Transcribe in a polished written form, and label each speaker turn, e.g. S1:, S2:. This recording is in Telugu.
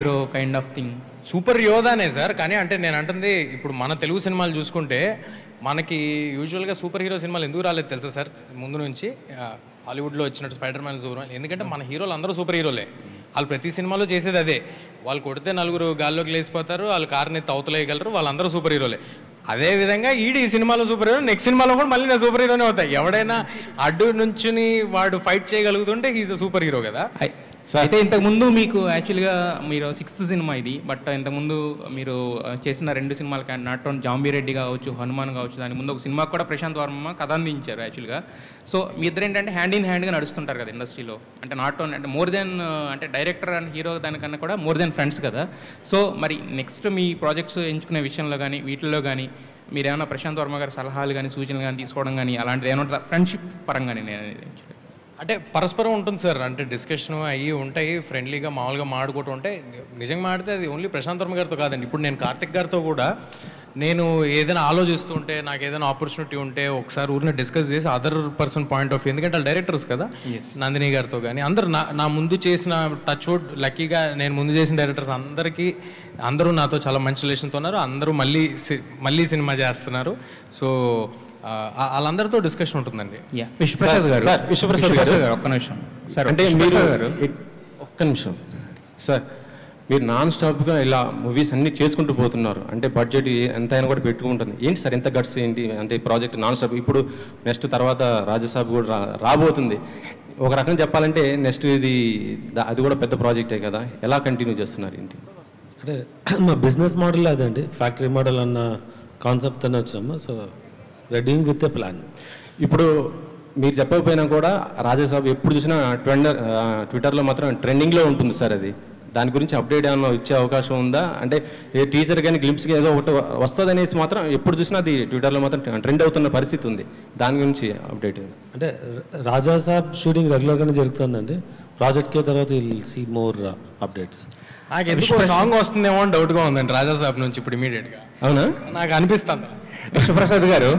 S1: Hero kind of thing.
S2: Super యోధానే సార్. కానీ అంటే నేను అంటుంది ఇప్పుడు మన తెలుగు సినిమాలు చూసుకుంటే మనకి యూజువల్గా సూపర్ హీరో సినిమాలు ఎందుకు రాలేదు తెలుసా సార్? ముందు నుంచి హాలీవుడ్లో వచ్చినట్టు స్పైడర్ మ్యాన్, సూపర్ మ్యాన్. ఎందుకంటే మన హీరోలు అందరూ సూపర్ హీరోలే. వాళ్ళు ప్రతి సినిమాలో చేసేది అదే. వాళ్ళు కొడితే నలుగురు గాల్లోకి లేచిపోతారు, వాళ్ళు కార్ని తవతలేయగలరు, వాళ్ళందరూ సూపర్ హీరోలే. అదేవిధంగా ఈ సినిమాలో సూపర్ హీరో, నెక్స్ట్ సినిమాలో కూడా మళ్ళీ నేను సూపర్ హీరోనే అవుతాయి. ఎవడైనా అడ్డు నుంచుని వాడు ఫైట్ చేయగలుగుతుంటే హీఈస్ అ సూపర్ హీరో కదా.
S1: అయితే ఇంతకుముందు మీకు యాక్చువల్గా మీరు 6th సినిమా ఇది, బట్ ఇంతకుముందు మీరు చేసిన 2 సినిమాలు కానీ నాట్ ఓన్లీ జాంబీరెడ్డి కావచ్చు, హనుమాన్ కావచ్చు, దాని ముందు ఒక సినిమాకు కూడా ప్రశాంత్ వర్మ కథ అందించారు యాక్చువల్గా. సో మీ ఇద్దరు ఏంటంటే హ్యాండ్ ఇన్ హ్యాండ్గా నడుస్తుంటారు కదా ఇండస్ట్రీలో. అంటే నాట్ ఓన్లీ అంటే మోర్ దెన్ అంటే డైరెక్టర్ అండ్ హీరో దానికన్నా కూడా మోర్ దెన్ ఫ్రెండ్స్ కదా. సో మరి నెక్స్ట్ మీ ప్రాజెక్ట్స్ ఎంచుకునే విషయంలో కానీ వీటిల్లో కానీ మీరు ఏమైనా ప్రశాంత్ వర్మ గారి సలహాలు కానీ సూచనలు కానీ తీసుకోవడం కానీ అలాంటిది ఏమైనా ఉంటుందా ఫ్రెండ్షిప్ పరంగానే? నేను
S2: అంటే పరస్పరం ఉంటుంది సార్. అంటే డిస్కషన్ అయ్యి ఉంటాయి, ఫ్రెండ్లీగా మామూలుగా మాడుకుంటూ ఉంటే. నిజంగా మాడితే అది ఓన్లీ ప్రశాంత్ వర్మ గారితో కాదండి. ఇప్పుడు నేను కార్తిక్ గారితో కూడా నేను ఏదైనా ఆలోచిస్తూ ఉంటే, నాకు ఏదైనా ఆపర్చునిటీ ఉంటే ఒకసారి ఊరిని డిస్కస్ చేసి other person point of view, ఎందుకంటే వాళ్ళు డైరెక్టర్స్ కదా. నందిని గారితో కానీ అందరూ నా ముందు చేసిన టచ్ వుడ్ లక్కీగా నేను ముందు చేసిన డైరెక్టర్స్ అందరూ నాతో చాలా మంచి రిలేషన్తో ఉన్నారు. అందరూ మళ్ళీ సినిమా చేస్తున్నారు. సో వాళ్ళందరితో డిస్కషన్ ఉంటుందండి.
S1: విశ్వప్రసాద్ గారు ఒక్క నిమిషం సార్. అంటే
S3: ఒక్క నిమిషం సార్, మీరు నాన్ స్టాప్గా ఇలా మూవీస్ అన్నీ చేసుకుంటూ పోతున్నారు. అంటే బడ్జెట్ ఎంత అయినా కూడా పెట్టుకుంటుంది. ఏంటి సార్ ఎంత గట్స్ ఏంటి? అంటే ప్రాజెక్ట్ నాన్ స్టాప్. ఇప్పుడు నెక్స్ట్ తర్వాత రాజసాబ్ కూడా రాబోతుంది. ఒక రకం చెప్పాలంటే నెక్స్ట్ అది కూడా పెద్ద ప్రాజెక్టే కదా. ఎలా కంటిన్యూ చేస్తున్నారు ఏంటి?
S4: అంటే మా బిజినెస్ మోడల్ అదండి, ఫ్యాక్టరీ మోడల్ అన్న కాన్సెప్ట్ అనే వచ్చినాము. So we are doing with a plan.
S3: ఇప్పుడు మీరు చెప్పకపోయినా కూడా రాజసాబ్ ఎప్పుడు చూసినా ట్విట్టర్లో మాత్రం ట్రెండింగ్లో ఉంటుంది సార్. అది దాని గురించి అప్డేట్ ఏమైనా ఇచ్చే అవకాశం ఉందా? అంటే ఏ టీజర్ కానీ గ్లింప్స్కి ఏదో ఒకటి వస్తుంది అనేసి మాత్రం ఎప్పుడు చూసినా అది ట్విట్టర్లో మాత్రం ట్రెండ్ అవుతున్న పరిస్థితి ఉంది. దాని గురించి అప్డేట్
S4: అంటే రాజాసాబ్ షూటింగ్ రెగ్యులర్గానే జరుగుతుందండి. ప్రాజెక్ట్కే తర్వాత విల్ సీ మోర్ అప్డేట్స్.
S2: నాకు ఎందుకు సాంగ్ వస్తుందేమో అని డౌట్గా ఉందండి రాజాసాబ్ నుంచి ఇప్పుడు ఇమీడియట్గా.
S3: అవునా?
S2: నాకు అనిపిస్తుంది.
S1: విశ్వప్రసాద్ గారు